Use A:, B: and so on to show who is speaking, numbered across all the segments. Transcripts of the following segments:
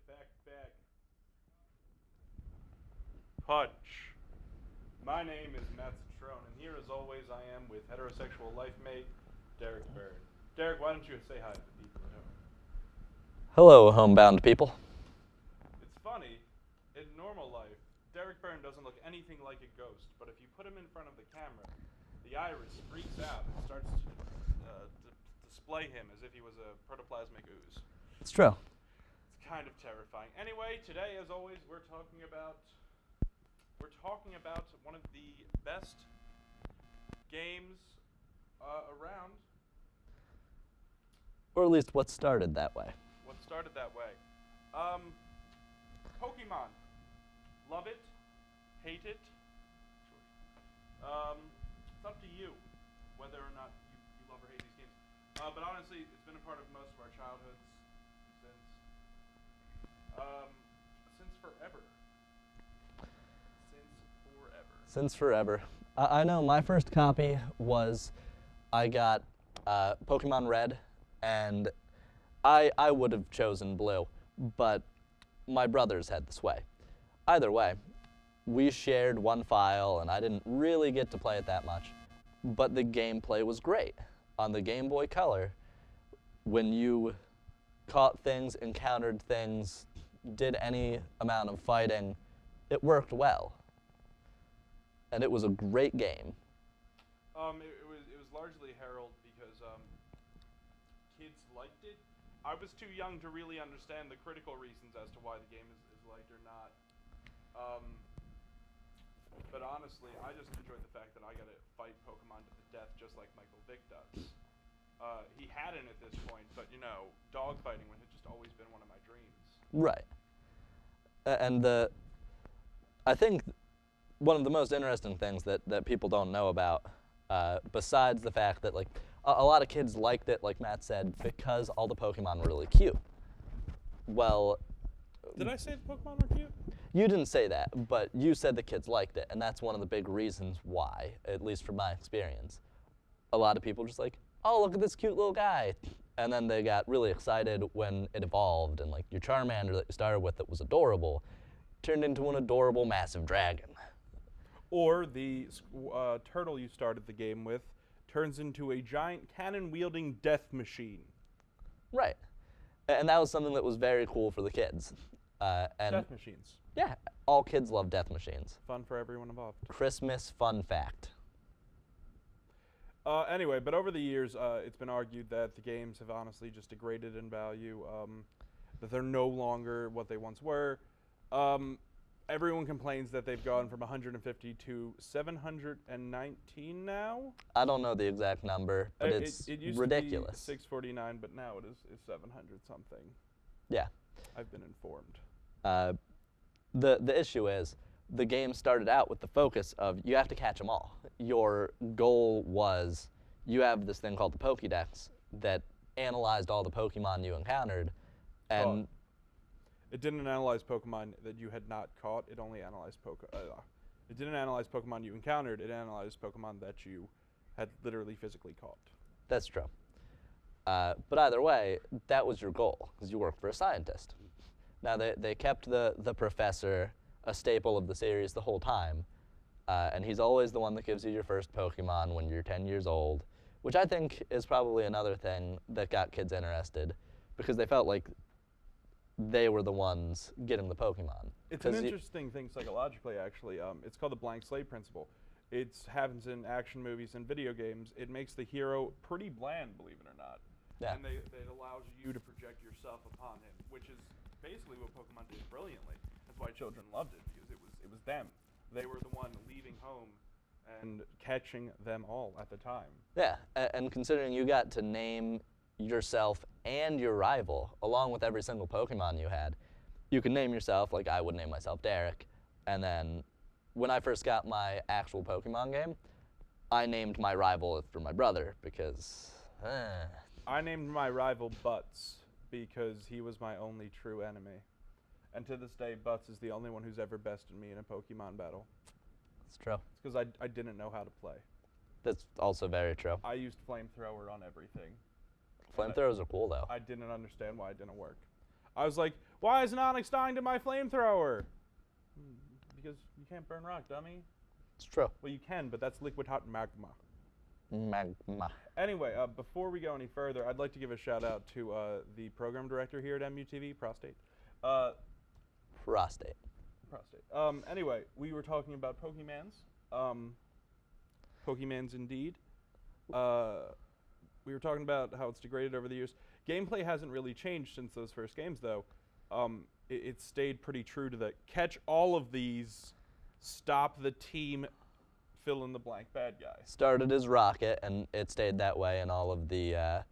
A: back. Punch. My name is Matt Citrone, and here as always I am with heterosexual life mate, Derek Byrne. Derek, why don't you say hi to the people at home?
B: Hello, homebound people.
A: It's funny, in normal life, Derek Byrne doesn't look anything like a ghost, but if you put him in front of the camera, the iris freaks out and starts to display him as if he was a protoplasmic ooze.
B: It's true.
A: It's kind of terrifying. Anyway, today, as always, we're talking about one of the best games around.
B: Or at least what started that way.
A: What started that way? Pokemon. Love it, hate it. It's up to you whether or not you love or hate these games. But honestly, it's been a part of most of our childhoods since forever.
B: Since forever. I know my first copy was, I got Pokemon Red, and I would have chosen Blue, but my brothers had the sway. Either way, we shared one file, and I didn't really get to play it that much, but the gameplay was great. On the Game Boy Color, when you caught things, encountered things, did any amount of fighting, it worked well. And it was a great game.
A: It was largely Herald because kids liked it. I was too young to really understand the critical reasons as to why the game is liked or not. But honestly, I just enjoyed the fact that I got to fight Pokemon to the death just like Michael Vick does. He hadn't at this point, but dogfighting had just always been one of my dreams.
B: Right. And I think one of the most interesting things that people don't know about, besides the fact that like a lot of kids liked it, like Matt said, because all the Pokemon were really cute. Well,
A: did I say the Pokemon were cute?
B: You didn't say that, but you said the kids liked it, and that's one of the big reasons why, at least from my experience. A lot of people just like, oh, look at this cute little guy. And then they got really excited when it evolved, and like your Charmander that you started with that was adorable turned into an adorable massive dragon.
A: Or the turtle you started the game with turns into a giant cannon-wielding death machine.
B: Right. And that was something that was very cool for the kids. And
A: death machines.
B: Yeah, all kids love death machines.
A: Fun for everyone involved.
B: Christmas fun fact.
A: Anyway, but over the years, it's been argued that the games have honestly just degraded in value, that they're no longer what they once were. Everyone complains that they've gone from 150 to 719 now.
B: I don't know the exact number, but it's
A: it used
B: ridiculous.
A: To be 649, but now it is 700 something.
B: Yeah.
A: I've been informed.
B: The issue is the game started out with the focus of you have to catch them all. Your goal was you have this thing called the Pokédex that analyzed all the Pokemon you encountered, and
A: it didn't analyze Pokemon that you had not caught. It only analyzed it didn't analyze Pokemon you encountered. It analyzed Pokemon that you had literally physically caught.
B: That's true. But either way, that was your goal because you work for a scientist. Now they kept the professor a staple of the series the whole time, and he's always the one that gives you your first Pokemon when you're 10 years old, which I think is probably another thing that got kids interested because they felt like they were the ones getting the Pokemon.
A: It's an interesting thing psychologically, actually. It's called the blank slate principle. It happens in action movies and video games. It makes the hero pretty bland, believe it or not.
B: Yeah.
A: And it allows you to project yourself upon him, which is basically what Pokemon did brilliantly. That's why children loved it, because it was them. They were the one leaving home and catching them all at the time.
B: Yeah, and considering you got to name yourself and your rival, along with every single Pokemon you had, you could name yourself, like I would name myself Derek, and then when I first got my actual Pokemon game, I named my rival after my brother, because...
A: I named my rival Butts, because he was my only true enemy. And to this day, Butts is the only one who's ever bested me in a Pokemon battle.
B: That's true.
A: It's because I didn't know how to play.
B: That's also very true.
A: I used Flamethrower on everything.
B: Flamethrowers are cool, though.
A: I didn't understand why it didn't work. I was like, why isn't Onyx dying to my flamethrower? Because you can't burn rock, dummy.
B: It's true.
A: Well, you can, but that's liquid hot magma.
B: Magma.
A: Anyway, before we go any further, I'd like to give a shout out to the program director here at MUTV, Prostate.
B: Prostate.
A: Anyway, we were talking about Pokemans. Pokemans indeed. We were talking about how it's degraded over the years. Gameplay hasn't really changed since those first games, though. It stayed pretty true to the catch all of these, stop the team, fill in the blank bad guy.
B: Started as Rocket, and it stayed that way in all of the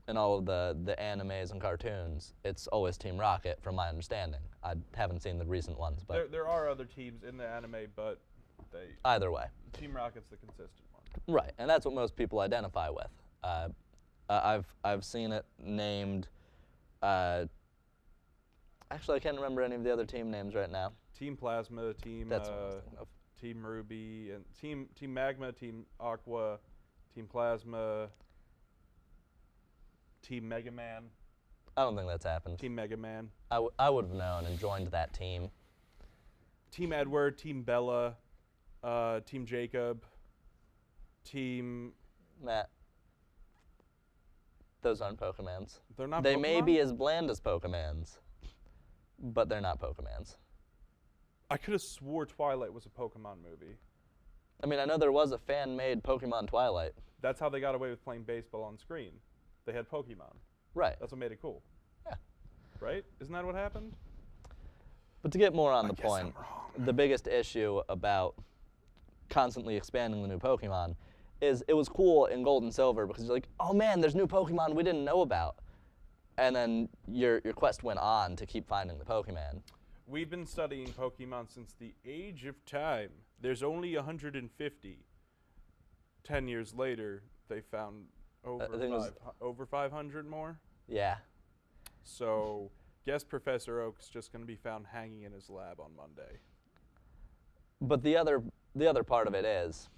B: animes and cartoons. It's always Team Rocket, from my understanding. I haven't seen the recent ones, but
A: there are other teams in the anime, but
B: either way,
A: Team Rocket's the consistent one.
B: Right, and that's what most people identify with. I've seen it named. Actually, I can't remember any of the other team names right now.
A: Team Plasma, Team
B: That's what I was thinking of.
A: Team Ruby, and Team Magma, Team Aqua, Team Plasma, Team Mega Man.
B: I don't think that's happened.
A: Team Mega Man.
B: I would have known and joined that team.
A: Team Edward, Team Bella, Team Jacob, Team...
B: Matt, those aren't Pokemans.
A: They're not
B: They
A: Pokemon?
B: may be as bland as Pokemans, but they're not Pokemans.
A: I could have swore Twilight was a Pokemon movie.
B: I mean, I know there was a fan-made Pokemon Twilight.
A: That's how they got away with playing baseball on screen. They had Pokemon.
B: Right.
A: That's what made it cool.
B: Yeah.
A: Right? Isn't that what happened?
B: But to get more on the
A: guess
B: point,
A: I'm wrong.
B: the biggest issue about constantly expanding the new Pokemon is it was cool in Gold and Silver because you're like, oh man, there's new Pokemon we didn't know about. And then your quest went on to keep finding the Pokemon.
A: We've been studying Pokemon since the age of time. There's only 150. 10 years later, they found over 500 more.
B: Yeah.
A: So, guess Professor Oak's just going to be found hanging in his lab on Monday.
B: But the other part of it is,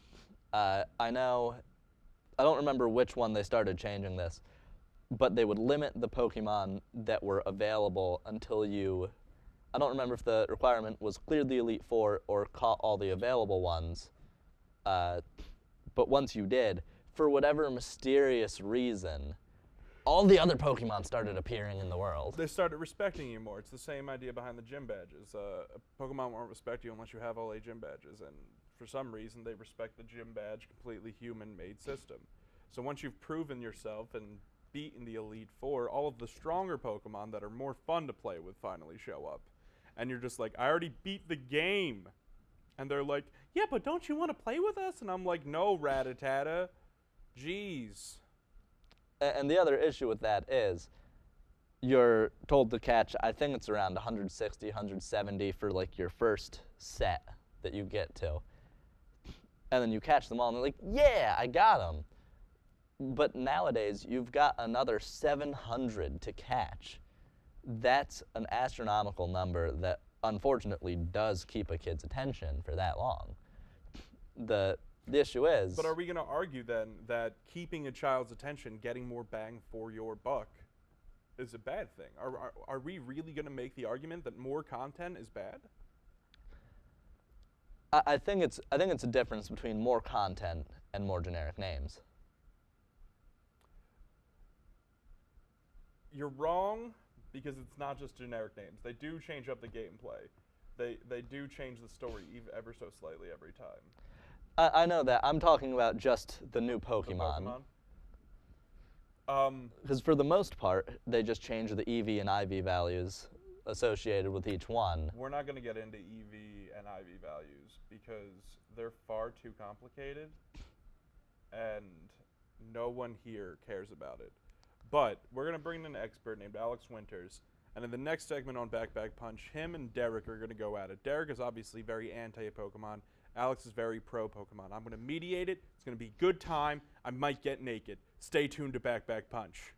B: I don't remember which one they started changing this, but they would limit the Pokemon that were available until you, I don't remember if the requirement was cleared the Elite Four or caught all the available ones, but once you did, for whatever mysterious reason, all the other Pokemon started appearing in the world.
A: They started respecting you more. It's the same idea behind the gym badges. Pokemon won't respect you unless you have all 8 gym badges, and for some reason they respect the gym badge completely human-made system. So once you've proven yourself and beaten the Elite Four, all of the stronger Pokemon that are more fun to play with finally show up. And you're just like, I already beat the game. And they're like, yeah, but don't you want to play with us? And I'm like, no, Rattata. Jeez.
B: And the other issue with that is you're told to catch, I think it's around 160, 170 for like your first set that you get to. And then you catch them all and they're like, yeah, I got them. But nowadays, you've got another 700 to catch. That's an astronomical number that unfortunately does keep a kid's attention for that long. The issue is...
A: But are we going to argue then that keeping a child's attention, getting more bang for your buck, is a bad thing? Are we really going to make the argument that more content is bad?
B: I think it's a difference between more content and more generic names.
A: You're wrong, because it's not just generic names. They do change up the gameplay. They do change the story ever so slightly every time.
B: I know that. I'm talking about just the new Pokemon. Because for the most part, they just change the EV and IV values associated with each one.
A: We're not going to get into EV and IV values because they're far too complicated and no one here cares about it. But we're going to bring in an expert named Alex Winters, and in the next segment on Back Punch, him and Derek are going to go at it. Derek is obviously very anti-Pokemon. Alex is very pro-Pokemon. I'm going to mediate it. It's going to be a good time. I might get naked. Stay tuned to Back Punch.